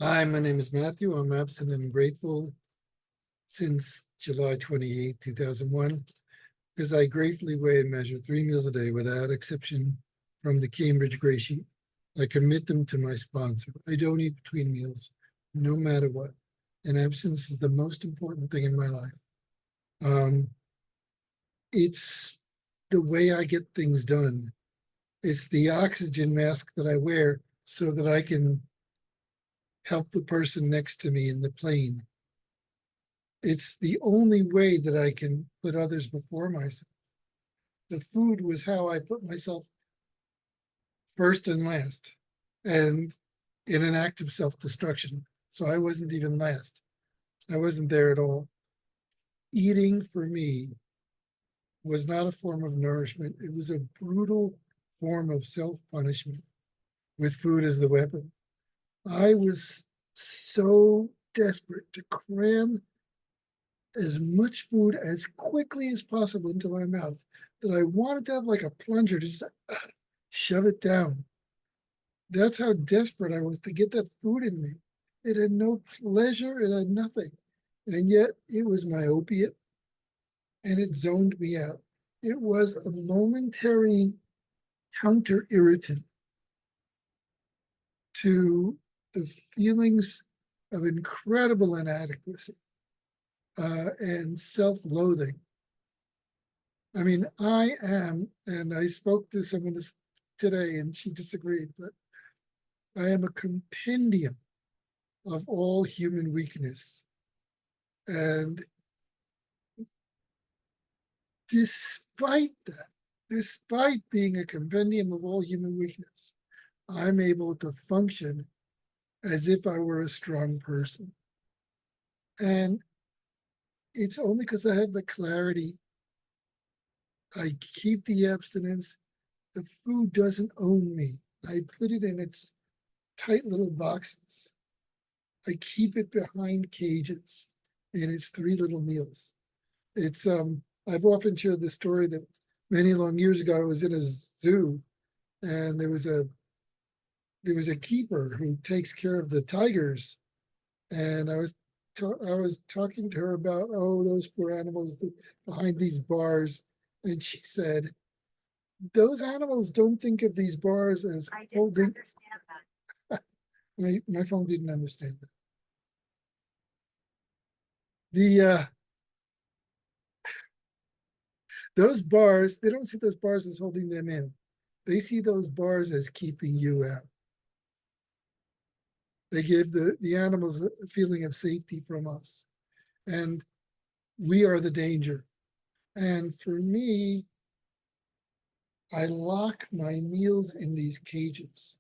Hi, my name is Matthew. I'm abstinent and grateful since July 28, 2001, because I gratefully weigh and measure 3 meals a day without exception from the Cambridge Gray Sheet. I commit them to my sponsor. I don't eat between meals, no matter what. And abstinence is the most important thing in my life. It's the way I get things done. It's the oxygen mask that I wear so that I can help the person next to me in the plane. It's the only way that I can put others before myself. The food was how I put myself first and last, and in an act of self-destruction. So I wasn't even last. I wasn't there at all. Eating for me was not a form of nourishment. It was a brutal form of self-punishment with food as the weapon. I was so desperate to cram as much food as quickly as possible into my mouth that I wanted to have like a plunger to just shove it down. That's how desperate I was to get that food in me. It had no pleasure, it had nothing. And yet it was my opiate and it zoned me out. It was a momentary counter irritant to the feelings of incredible inadequacy and self-loathing. I mean, I am, and I spoke to someone this today and she disagreed, but I am a compendium of all human weakness. And despite that, despite being a compendium of all human weakness, I'm able to function as if I were a strong person. And it's only because I have the clarity. I keep the abstinence. The food doesn't own me. I put it in its tight little boxes. I keep it behind cages in its 3 little meals. It's I've often shared the story that many long years ago I was in a zoo and there was a keeper who takes care of the tigers, and I was talking to her about, oh, those poor animals behind these bars, and she said those animals don't think of these bars as I didn't holding. understand that. My phone didn't understand that. The those bars, they don't see those bars as holding them in. They see those bars as keeping you out. They give the animals a feeling of safety from us. And we are the danger. And for me, I lock my meals in these cages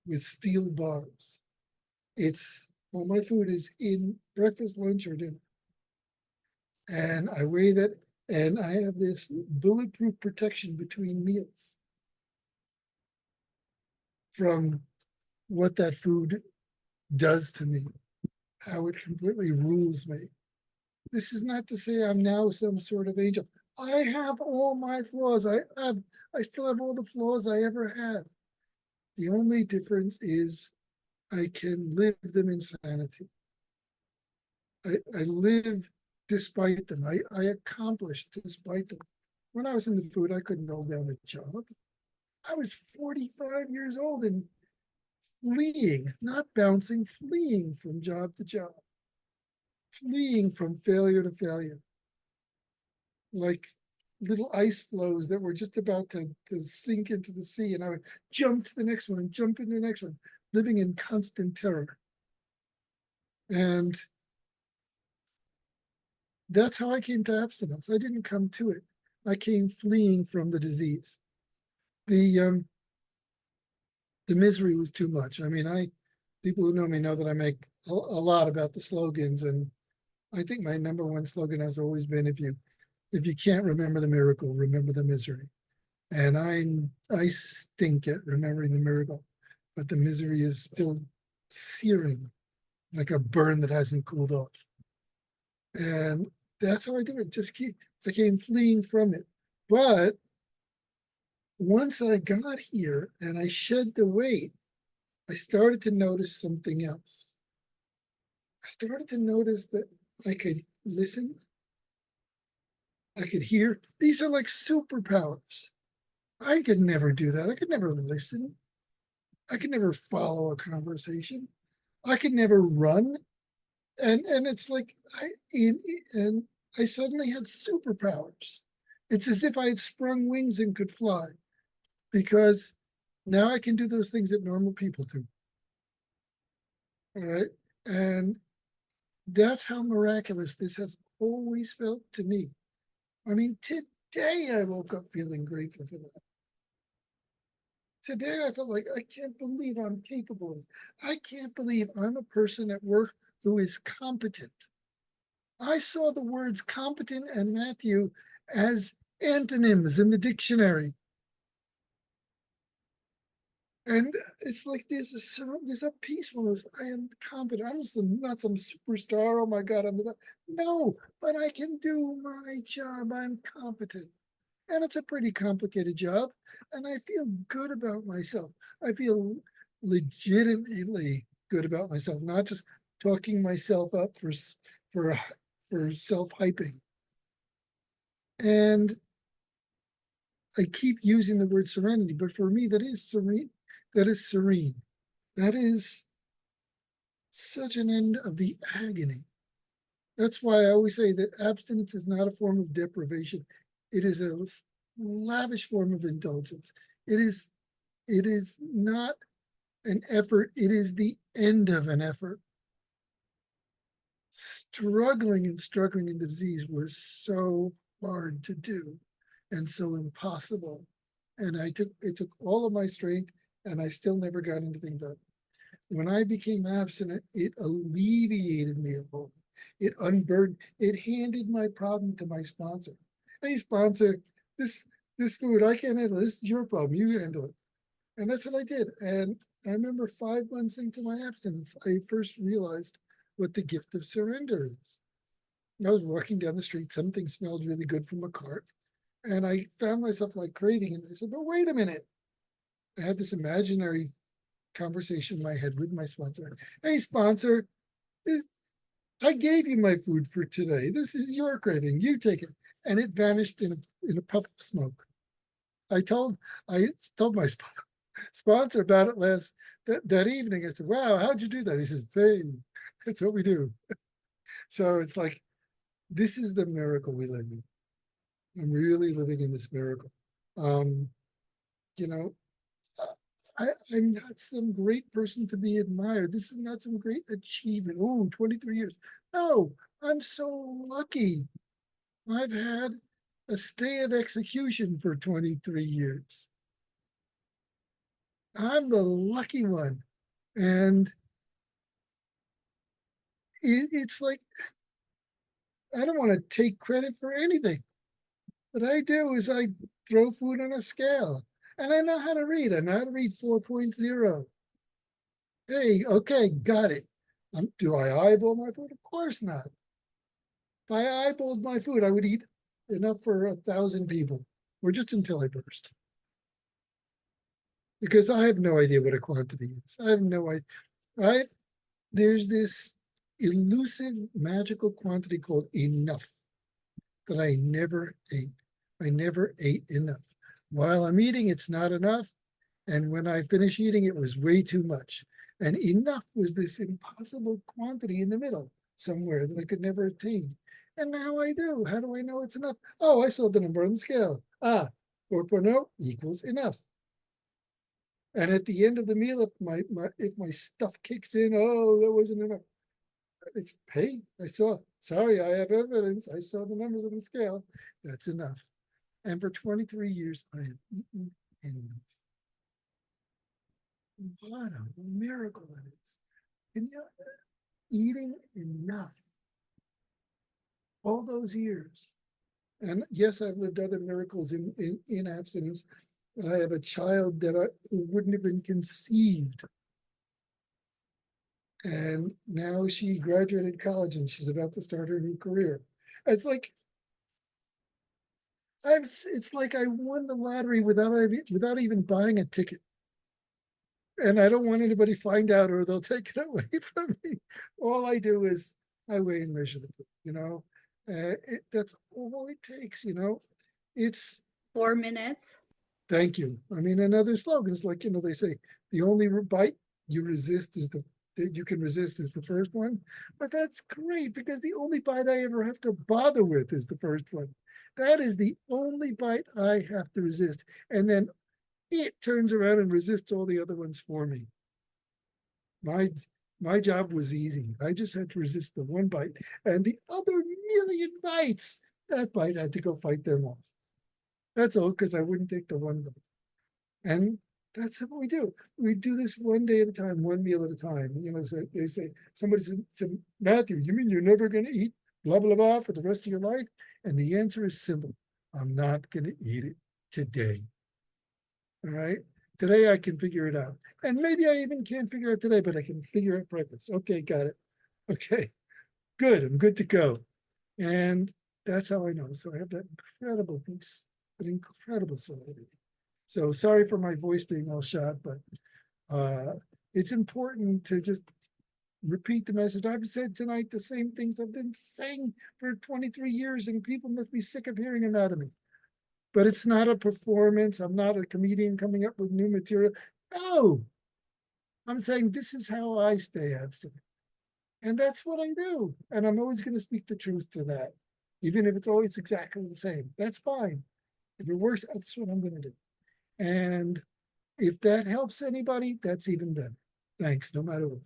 with steel bars. It's all my food is in breakfast, lunch, or dinner. And I weigh that, and I have this bulletproof protection between meals from what that food does to me, how it completely rules me. This is not to say I'm now some sort of angel. I have all my flaws. I still have all the flaws I ever had. The only difference is I can live them in sanity. I live despite them. I accomplish despite them. When I was in the food, I couldn't hold down a job. I was 45 years old and fleeing, not bouncing, fleeing from job to job, fleeing from failure to failure, like little ice floes that were just about to sink into the sea. And I would jump to the next one and jump into the next one, living in constant terror. And that's how I came to abstinence. I didn't come to it. I came fleeing from the disease. The misery was too much. I mean, people who know me know that I make a lot about the slogans, and I think my number one slogan has always been, if you can't remember the miracle, remember the misery. And I stink at remembering the miracle, but the misery is still searing like a burn that hasn't cooled off. And that's how I do it. I came fleeing from it. But once I got here and I shed the weight, I started to notice something else. I started to notice that I could listen, I could hear. These are like superpowers. I could never do that. I could never listen. I could never follow a conversation. I could never run. And it's like and I suddenly had superpowers. It's as if I had sprung wings and could fly, because now I can do those things that normal people do. All right. And that's how miraculous this has always felt to me. I mean, today I woke up feeling grateful for that. Today I felt like I can't believe I'm capable of. I can't believe I'm a person at work who is competent. I saw the words competent and Matthew as antonyms in the dictionary. And it's like there's a peacefulness. I am competent. Not some superstar. Oh my God, I'm the best. No, but I can do my job. I'm competent. And it's a pretty complicated job. And I feel good about myself. I feel legitimately good about myself, not just talking myself up for for self-hyping. And I keep using the word serenity, but for me, that is serene. That is serene. That is such an end of the agony. That's why I always say that abstinence is not a form of deprivation. It is a lavish form of indulgence. It is not an effort. It is the end of an effort. Struggling and struggling in the disease was so hard to do and so impossible. And it took all of my strength, and I still never got anything done. When I became abstinent, it alleviated me of all. It unburdened, it handed my problem to my sponsor. Hey, sponsor, this this food, I can't handle it. This is your problem. You handle it. And that's what I did. And I remember 5 months into my abstinence, I first realized what the gift of surrender is. I was walking down the street, something smelled really good from a cart, and I found myself like craving it. I said, but wait a minute. I had this imaginary conversation in my head with my sponsor. Hey, sponsor, I gave you my food for today. This is your craving. You take it. And it vanished in a puff of smoke. I told my sponsor about it that evening. I said, wow, how'd you do that? He says, babe, that's what we do. So it's like, this is the miracle we live in. I'm really living in this miracle. Um, you know, I'm not some great person to be admired. This is not some great achievement. Oh, 23 years. No, I'm so lucky. I've had a stay of execution for 23 years. I'm the lucky one. And it's like, I don't want to take credit for anything. What I do is I throw food on a scale, and I know how to read. I know how to read 4.0. Hey, okay, got it. Do I eyeball my food? Of course not. If I eyeballed my food, I would eat enough for 1,000 people, or just until I burst. Because I have no idea what a quantity is. I have no idea. There's this elusive magical quantity called enough that I never ate. I never ate enough. While I'm eating, it's not enough. And when I finish eating, it was way too much. And enough was this impossible quantity in the middle somewhere that I could never attain. And now I do. How do I know it's enough? Oh, I saw the number on the scale. 4.0 equals enough. And at the end of the meal, if my stuff kicks in, oh, that wasn't enough. It's, hey, I saw. Sorry, I have evidence. I saw the numbers on the scale. That's enough. And for 23 years, I have eaten enough. What a miracle that is. And eating enough all those years. And yes, I've lived other miracles in abstinence. I have a child who wouldn't have been conceived. And now she graduated college and she's about to start her new career. It's like it's like I won the lottery without even buying a ticket. And I don't want anybody to find out or they'll take it away from me. All I do is I weigh and measure the food, that's all it takes, it's, 4 minutes. thank you. I mean, another slogan is like, they say, the only bite you resist is that you can resist is the first one. But that's great because the only bite I ever have to bother with is the first one. That is the only bite I have to resist. And then it turns around and resists all the other ones for me. My job was easy. I just had to resist the one bite, and the other million bites, that bite had to go fight them off. That's all, because I wouldn't take the one bite. And that's what we do. We do this one day at a time, one meal at a time. So they say, somebody said to Matthew, you mean you're never going to eat blah, blah, blah for the rest of your life? And the answer is simple. I'm not going to eat it today. All right. Today I can figure it out. And maybe I even can't figure it today, but I can figure out breakfast. Okay, got it. Okay, good. I'm good to go. And that's how I know. So I have that incredible peace, that incredible solidity. So sorry for my voice being all shot, but it's important to just repeat the message. I've said tonight the same things I've been saying for 23 years, and people must be sick of hearing them out of me. But it's not a performance. I'm not a comedian coming up with new material. No, I'm saying this is how I stay abstinent. And that's what I do. And I'm always going to speak the truth to that, even if it's always exactly the same. That's fine. If it works, that's what I'm going to do. And if that helps anybody, that's even better. Thanks, no matter what.